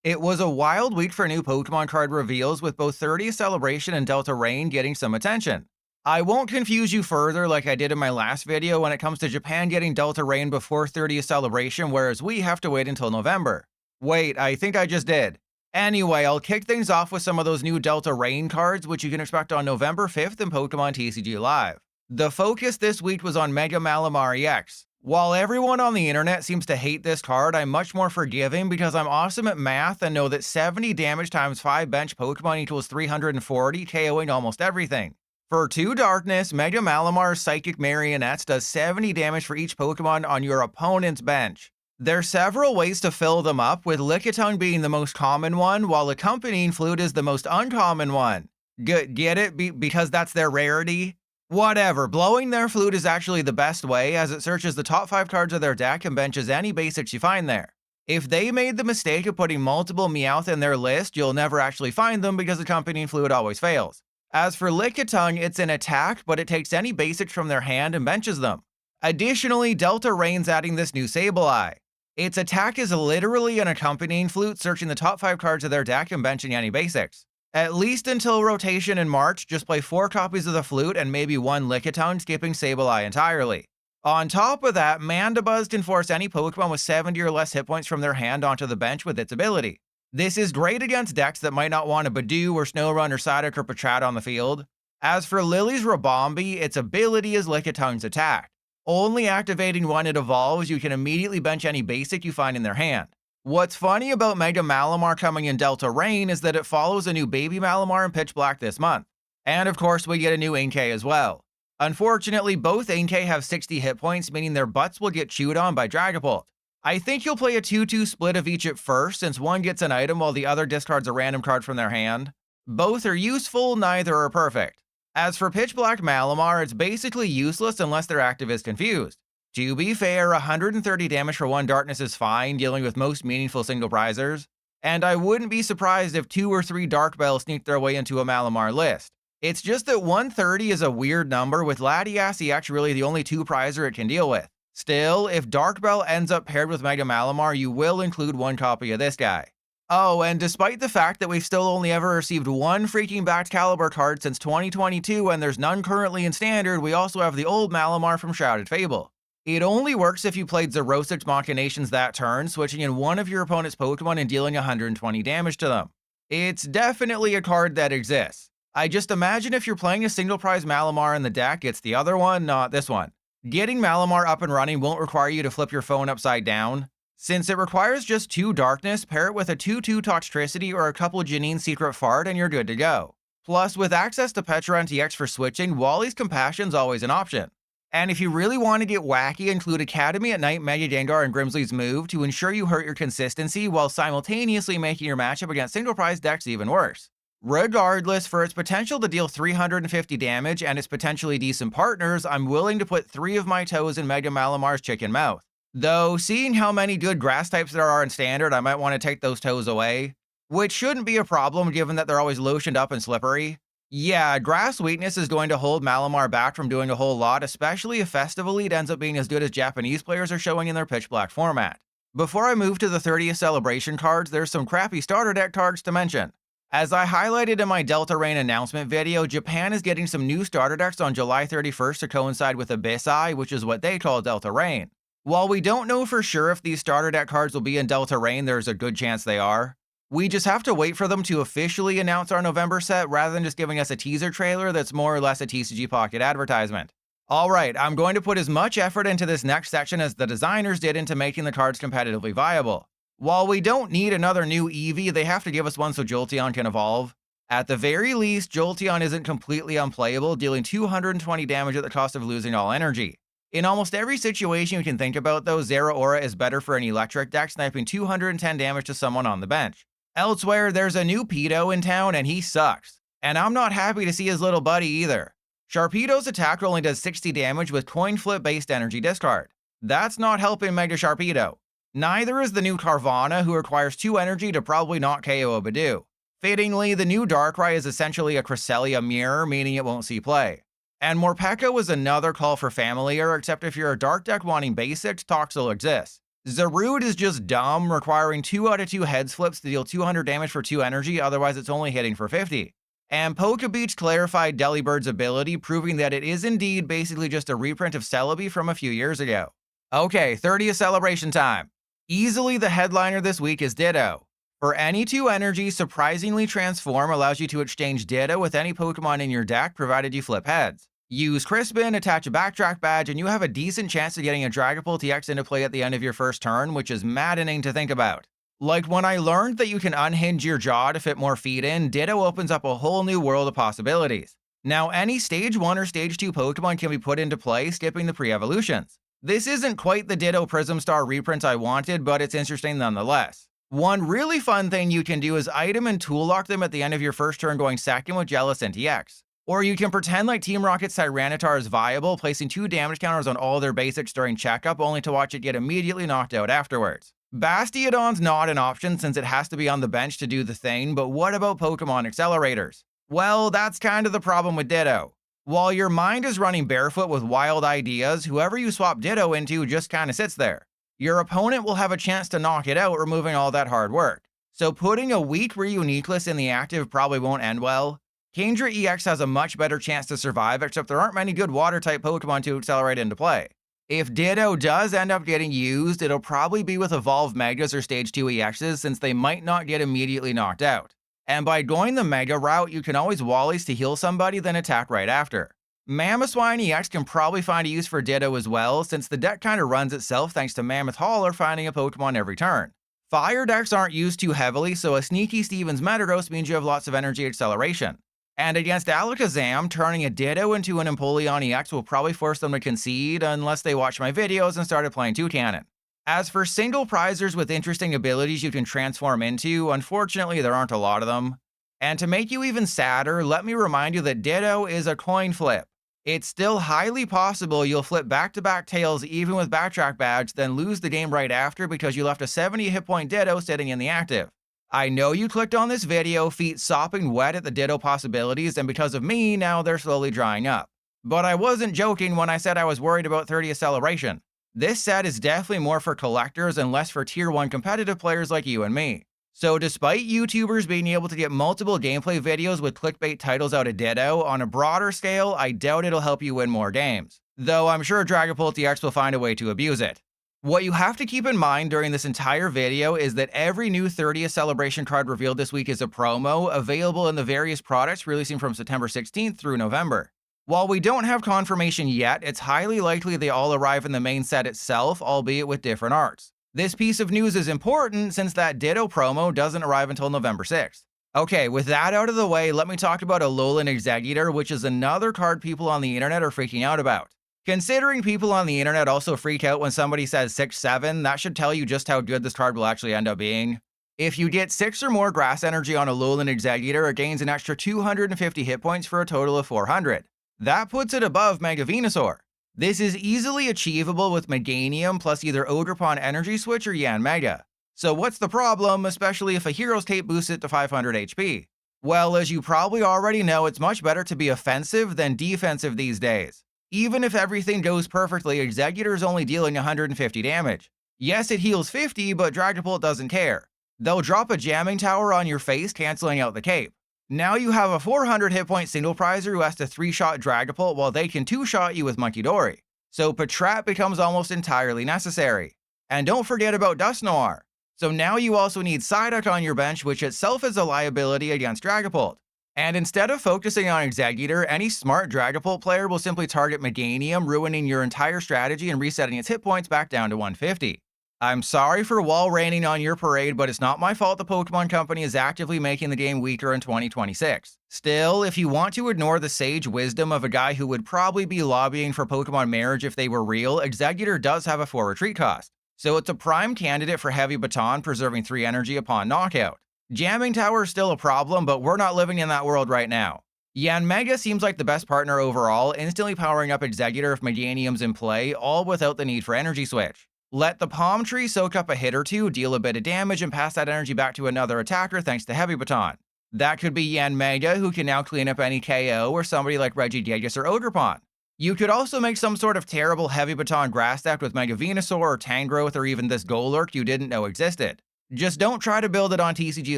It was a wild week for new Pokemon card reveals, with both 30th Celebration and Delta Rain getting some attention. I won't confuse you further like I did in my last video when it comes to Japan getting Delta Rain before 30th Celebration, whereas we have to wait until November. Wait, I think I just did. Anyway, I'll kick things off with some of those new Delta Rain cards, which you can expect on November 5th in Pokemon TCG Live. The focus this week was on Mega Malamar EX. While everyone on the internet seems to hate this card, I'm much more forgiving because I'm awesome at math and know that 70 damage times 5 bench Pokemon equals 340, KOing almost everything. For 2 darkness, Mega Malamar's Psychic Marionettes does 70 damage for each Pokemon on your opponent's bench. There's several ways to fill them up, with Lickitung being the most common one, while Accompanying Flute is the most uncommon one. Get it? Because that's their rarity? Whatever, blowing their flute is actually the best way, as it searches the top 5 cards of their deck and benches any basics you find there. If they made the mistake of putting multiple Meowth in their list, you'll never actually find them because Accompanying Flute always fails. As for Lickitung, it's an attack, but it takes any basics from their hand and benches them. Additionally, Delta Rain's adding this new Sableye. Its attack is literally an Accompanying Flute, searching the top 5 cards of their deck and benching any basics. At least until rotation in March, just play 4 copies of the Flute and maybe 1 Lickitung, skipping Sableye entirely. On top of that, Mandibuzz can force any Pokemon with 70 or less hit points from their hand onto the bench with its ability. This is great against decks that might not want a Badoo or Snorunt or Psyduck or Patrat on the field. As for Lily's Rabombi, its ability is Lickitung's attack. Only activating when it evolves, you can immediately bench any basic you find in their hand. What's funny about Mega Malamar coming in Delta Rain is that it follows a new Baby Malamar in Pitch Black this month. And of course, we get a new Inkay as well. Unfortunately, both Inkay have 60 hit points, meaning their butts will get chewed on by Dragapult. I think you'll play a 2-2 split of each at first, since one gets an item while the other discards a random card from their hand. Both are useful, neither are perfect. As for Pitch Black Malamar, it's basically useless unless their active is confused. To be fair, 130 damage for 1 darkness is fine, dealing with most meaningful single prizers, and I wouldn't be surprised if 2 or 3 Dark Bells sneak their way into a Malamar list. It's just that 130 is a weird number, with Latias EX really the only 2 prizer it can deal with. Still, if Dark Bell ends up paired with Mega Malamar, you will include 1 copy of this guy. Oh, and despite the fact that we've still only ever received 1 freaking backed Caliber card since 2022 and there's none currently in Standard, we also have the old Malamar from Shrouded Fable. It only works if you played Xerosic's Machinations that turn, switching in one of your opponent's Pokemon and dealing 120 damage to them. It's definitely a card that exists. I just imagine if you're playing a single prize Malamar in the deck, it's the other one, not this one. Getting Malamar up and running won't require you to flip your phone upside down. Since it requires just 2 darkness, pair it with a 2-2 Toxtricity or a couple Janine Secret Fart and you're good to go. Plus, with access to Petrarunt EX for switching, Wally's Compassion's always an option. And if you really want to get wacky, include Academy at Night, Mega Gengar, and Grimsley's move to ensure you hurt your consistency while simultaneously making your matchup against single prize decks even worse. Regardless, for its potential to deal 350 damage and its potentially decent partners, I'm willing to put 3 of my toes in Mega Malamar's chicken mouth. Though, seeing how many good grass types there are in Standard, I might want to take those toes away. Which shouldn't be a problem given that they're always lotioned up and slippery. Yeah, Grass Weakness is going to hold Malamar back from doing a whole lot, especially if Festive Elite ends up being as good as Japanese players are showing in their Pitch Black format. Before I move to the 30th Celebration cards, there's some crappy starter deck cards to mention. As I highlighted in my Delta Rain announcement video, Japan is getting some new starter decks on July 31st to coincide with Abyss Eye, which is what they call Delta Rain. While we don't know for sure if these starter deck cards will be in Delta Rain, there's a good chance they are. We just have to wait for them to officially announce our November set rather than just giving us a teaser trailer that's more or less a TCG Pocket advertisement. Alright, I'm going to put as much effort into this next section as the designers did into making the cards competitively viable. While we don't need another new Eevee, they have to give us one so Jolteon can evolve. At the very least, Jolteon isn't completely unplayable, dealing 220 damage at the cost of losing all energy. In almost every situation you can think about though, Zeraora is better for an electric deck, sniping 210 damage to someone on the bench. Elsewhere, there's a new Pedo in town and he sucks. And I'm not happy to see his little buddy either. Sharpedo's attack only does 60 damage with coin flip based energy discard. That's not helping Mega Sharpedo. Neither is the new Carvana, who requires 2 energy to probably not KO a Badoo. Fittingly, the new Darkrai is essentially a Cresselia mirror, meaning it won't see play. And Morpeko is another call for Familiar, except if you're a dark deck wanting basics, Toxel exists. Zarude is just dumb, requiring 2 out of 2 heads flips to deal 200 damage for 2 energy, otherwise it's only hitting for 50. And Pokebeach clarified Delibird's ability, proving that it is indeed basically just a reprint of Celebi from a few years ago. Okay, 30th celebration time. Easily the headliner this week is Ditto. For any 2 energy, surprisingly Transform allows you to exchange Ditto with any Pokemon in your deck, provided you flip heads. Use Crispin, attach a Backtrack badge, and you have a decent chance of getting a Dragapult EX into play at the end of your first turn, which is maddening to think about. Like when I learned that you can unhinge your jaw to fit more feet in, Ditto opens up a whole new world of possibilities. Now any Stage 1 or Stage 2 Pokemon can be put into play, skipping the pre-evolutions. This isn't quite the Ditto Prism Star reprint I wanted, but it's interesting nonetheless. One really fun thing you can do is item and tool lock them at the end of your first turn going second with Jealous NTX. Or you can pretend like Team Rocket's Tyranitar is viable, placing 2 damage counters on all their basics during checkup, only to watch it get immediately knocked out afterwards. Bastiodon's not an option since it has to be on the bench to do the thing, but what about Pokemon accelerators? Well, that's kind of the problem with Ditto. While your mind is running barefoot with wild ideas, whoever you swap Ditto into just kinda sits there. Your opponent will have a chance to knock it out, removing all that hard work. So putting a weak Reuniqueless in the active probably won't end well. Kingdra EX has a much better chance to survive, except there aren't many good Water-type Pokemon to accelerate into play. If Ditto does end up getting used, it'll probably be with Evolved Megas or Stage 2 EXs, since they might not get immediately knocked out. And by going the Mega route, you can always Wallies to heal somebody, then attack right after. Mamoswine EX can probably find a use for Ditto as well, since the deck kinda runs itself thanks to Mammoth Hauler finding a Pokemon every turn. Fire decks aren't used too heavily, so a sneaky Steven's Metagross means you have lots of energy acceleration. And against Alakazam, turning a Ditto into an Empoleon EX will probably force them to concede unless they watch my videos and started playing Toucannon. As for single prizers with interesting abilities you can transform into, unfortunately there aren't a lot of them. And to make you even sadder, let me remind you that Ditto is a coin flip. It's still highly possible you'll flip back-to-back tails even with Backtrack badge, then lose the game right after because you left a 70 hit point Ditto sitting in the active. I know you clicked on this video, feet sopping wet at the Ditto possibilities, and because of me, now they're slowly drying up. But I wasn't joking when I said I was worried about 30th Celebration. This set is definitely more for collectors and less for tier 1 competitive players like you and me. So despite YouTubers being able to get multiple gameplay videos with clickbait titles out of Ditto, on a broader scale, I doubt it'll help you win more games. Though I'm sure Dragapult EX will find a way to abuse it. What you have to keep in mind during this entire video is that every new 30th Celebration card revealed this week is a promo, available in the various products releasing from September 16th through November. While we don't have confirmation yet, it's highly likely they all arrive in the main set itself, albeit with different arts. This piece of news is important since that Ditto promo doesn't arrive until November 6th. Okay, with that out of the way, let me talk about Alolan Exeggutor, which is another card people on the internet are freaking out about. Considering people on the internet also freak out when somebody says 6-7, that should tell you just how good this card will actually end up being. If you get 6 or more Grass Energy on Alolan Exeggutor, it gains an extra 250 hit points for a total of 400. That puts it above Mega Venusaur. This is easily achievable with Meganium plus either Ogerpon Energy Switch or Yanmega. So what's the problem, especially if a Hero's Tape boosts it to 500 HP? Well, as you probably already know, it's much better to be offensive than defensive these days. Even if everything goes perfectly, Exeggutor is only dealing 150 damage. Yes, it heals 50, but Dragapult doesn't care. They'll drop a Jamming Tower on your face, canceling out the cape. Now you have a 400 hit point single prizer who has to 3-shot Dragapult while they can 2-shot you with Munkidori. So Patrat becomes almost entirely necessary. And don't forget about Dusknoir. So now you also need Psyduck on your bench, which itself is a liability against Dragapult. And instead of focusing on Exeggutor, any smart Dragapult player will simply target Meganium, ruining your entire strategy and resetting its hit points back down to 150. I'm sorry for wall raining on your parade, but it's not my fault the Pokemon Company is actively making the game weaker in 2026. Still, if you want to ignore the sage wisdom of a guy who would probably be lobbying for Pokemon marriage if they were real, Exeggutor does have a 4 retreat cost. So it's a prime candidate for Heavy Baton, preserving 3 energy upon knockout. Jamming Tower is still a problem, but we're not living in that world right now. Yanmega seems like the best partner overall, instantly powering up Exeggutor if Meganium's in play, all without the need for Energy Switch. Let the Palm Tree soak up a hit or two, deal a bit of damage, and pass that energy back to another attacker thanks to Heavy Baton. That could be Yanmega, who can now clean up any KO, or somebody like Regigigas or Ogerpon. You could also make some sort of terrible heavy baton grass deck with Mega Venusaur or Tangrowth or even this Golurk you didn't know existed. Just don't try to build it on TCG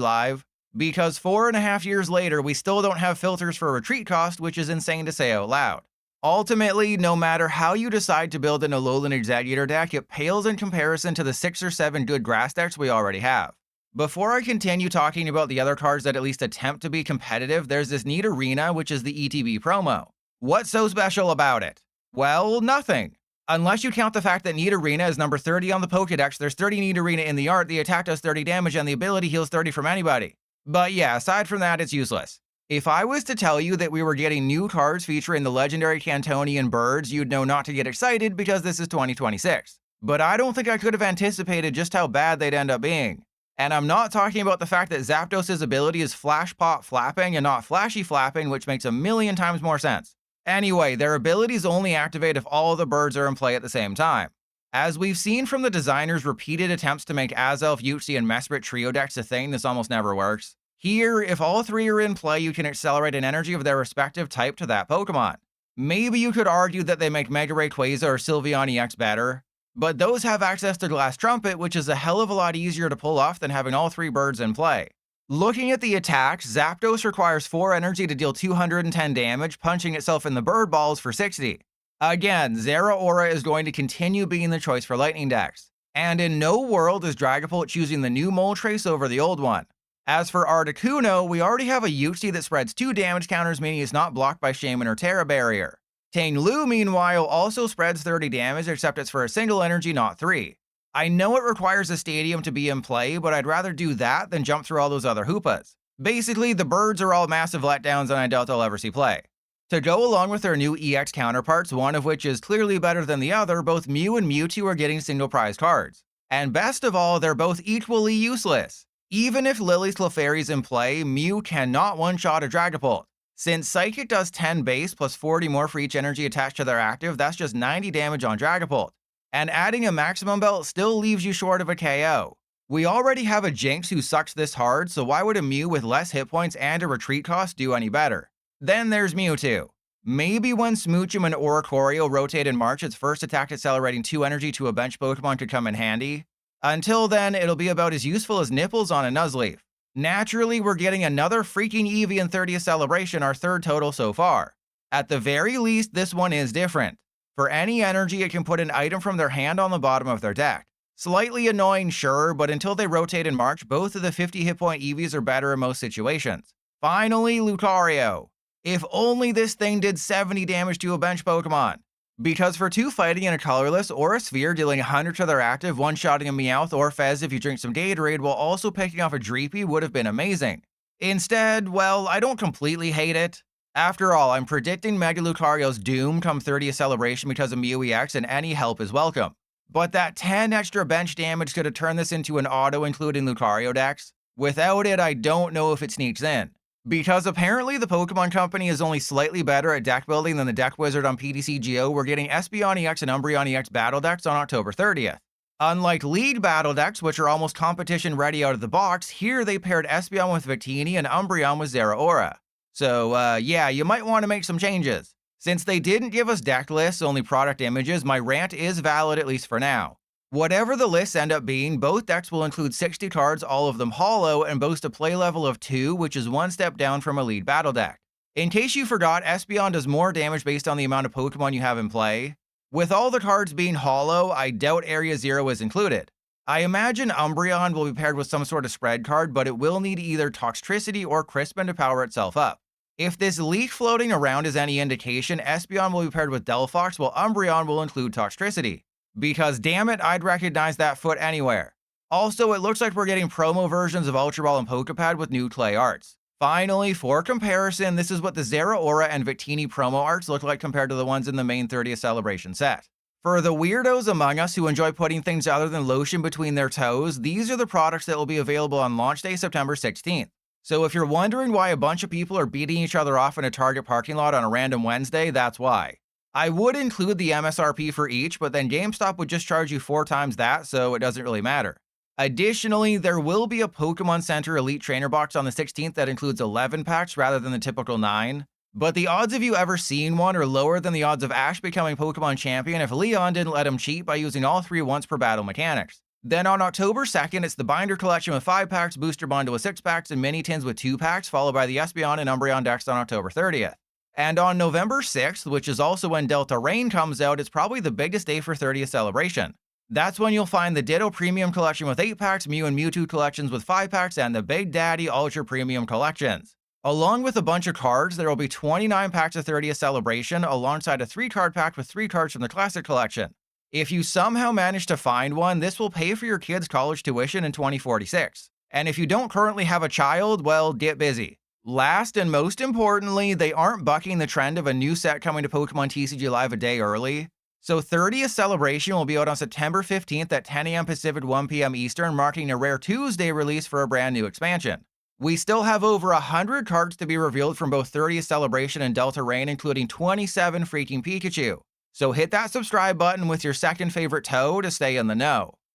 Live, because 4.5 years later we still don't have filters for retreat cost, which is insane to say out loud. Ultimately, no matter how you decide to build an Alolan Exeggutor deck, it pales in comparison to the 6 or 7 good grass decks we already have. Before I continue talking about the other cards that at least attempt to be competitive, there's this neat arena, which is the ETB promo. What's so special about it? Well, nothing. Unless you count the fact that Need Arena is number 30 on the Pokedex, there's 30 Need Arena in the art, the attack does 30 damage, and the ability heals 30 from anybody. But yeah, aside from that, it's useless. If I was to tell you that we were getting new cards featuring the legendary Cantonian birds, you'd know not to get excited because this is 2026. But I don't think I could have anticipated just how bad they'd end up being. And I'm not talking about the fact that Zapdos' ability is Flash Pop Flapping and not Flashy Flapping, which makes a million times more sense. Anyway, their abilities only activate if all of the birds are in play at the same time. As we've seen from the designers' repeated attempts to make Azelf, Uxie, and Mesprit trio decks a thing, this almost never works. Here, if all three are in play, you can accelerate an energy of their respective type to that Pokemon. Maybe you could argue that they make Mega Rayquaza or Sylveon EX better, but those have access to Glass Trumpet, which is a hell of a lot easier to pull off than having all three birds in play. Looking at the attacks, Zapdos requires 4 energy to deal 210 damage, punching itself in the bird balls for 60. Again, Zeraora is going to continue being the choice for lightning decks. And in no world is Dragapult choosing the new Moltres over the old one. As for Articuno, we already have a Uxie that spreads 2 damage counters, meaning it's not blocked by Shaman or Terra Barrier. Taingloo, meanwhile, also spreads 30 damage, except it's for a single energy, not 3. I know it requires a stadium to be in play, but I'd rather do that than jump through all those other hoopas. Basically, the birds are all massive letdowns and I doubt they'll ever see play. To go along with their new EX counterparts, one of which is clearly better than the other, both Mew and Mewtwo are getting single prize cards. And best of all, they're both equally useless. Even if Lily's Clefairy's in play, Mew cannot one-shot a Dragapult. Since Psychic does 10 base plus 40 more for each energy attached to their active, that's just 90 damage on Dragapult. And adding a maximum belt still leaves you short of a KO. We already have a Jinx who sucks this hard, so why would a Mew with less hit points and a retreat cost do any better? Then there's Mewtwo. Maybe when Smoochum and Oricorio rotate in March, its first attack accelerating 2 energy to a bench Pokemon could come in handy. Until then, it'll be about as useful as nipples on a Nuzleaf. Naturally, we're getting another freaking Eevee in 30th Celebration, our third total so far. At the very least, this one is different. For any energy, it can put an item from their hand on the bottom of their deck. Slightly annoying, sure, but until they rotate in March, both of the 50 hit point Eevees are better in most situations. Finally, Lucario. If only this thing did 70 damage to a bench Pokemon. Because for 2 fighting and a colorless or a sphere dealing 100 to their active, one-shotting a Meowth or Fez if you drink some Gatorade while also picking off a Dreepy would have been amazing. Instead, well, I don't completely hate it. After all, I'm predicting Mega Lucario's doom come 30th Celebration because of Mew EX, and any help is welcome. But that 10 extra bench damage could have turned this into an auto including Lucario decks. Without it, I don't know if it sneaks in. Because apparently the Pokemon Company is only slightly better at deck building than the Deck Wizard on PTCGO, we're getting Espeon EX and Umbreon EX battle decks on October 30th. Unlike League battle decks, which are almost competition ready out of the box, here they paired Espeon with Victini and Umbreon with Zeraora. So yeah, you might want to make some changes. Since they didn't give us deck lists, only product images, my rant is valid at least for now. Whatever the lists end up being, both decks will include 60 cards, all of them holo, and boast a play level of 2, which is one step down from a lead battle deck. In case you forgot, Espeon does more damage based on the amount of Pokemon you have in play. With all the cards being holo, I doubt Area Zero is included. I imagine Umbreon will be paired with some sort of spread card, but it will need either Toxtricity or Crispin to power itself up. If this leak floating around is any indication, Espeon will be paired with Delphox, while Umbreon will include Toxtricity. Because damn it, I'd recognize that foot anywhere. Also, it looks like we're getting promo versions of Ultra Ball and Pokepad with new clay arts. Finally, for comparison, this is what the Zeraora and Victini promo arts look like compared to the ones in the main 30th Celebration set. For the weirdos among us who enjoy putting things other than lotion between their toes, these are the products that will be available on launch day September 16th. So if you're wondering why a bunch of people are beating each other off in a Target parking lot on a random Wednesday, that's why. I would include the MSRP for each, but then GameStop would just charge you 4 times that, so it doesn't really matter. Additionally, there will be a Pokemon Center Elite Trainer box on the 16th that includes 11 packs rather than the typical 9. But the odds of you ever seeing one are lower than the odds of Ash becoming Pokemon Champion if Leon didn't let him cheat by using all 3 once per battle mechanics. Then on October 2nd, it's the Binder Collection with 5 packs, Booster Bundle with 6 packs, and Mini Tins with 2 packs, followed by the Espeon and Umbreon decks on October 30th. And on November 6th, which is also when Delta Rain comes out, it's probably the biggest day for 30th Celebration. That's when you'll find the Ditto Premium Collection with 8 packs, Mew and Mewtwo Collections with 5 packs, and the Big Daddy Ultra Premium Collections. Along with a bunch of cards, there will be 29 packs of 30th Celebration, alongside a 3-card pack with 3 cards from the Classic Collection. If you somehow manage to find one, this will pay for your kids' college tuition in 2046. And if you don't currently have a child, well, get busy. Last and most importantly, they aren't bucking the trend of a new set coming to Pokemon TCG Live a day early. So 30th Celebration will be out on September 15th at 10 AM Pacific, 1 PM Eastern, marking a rare Tuesday release for a brand new expansion. We still have over 100 cards to be revealed from both 30th Celebration and Delta Rain, including 27 freaking Pikachu. So hit that subscribe button with your second favorite toe to stay in the know.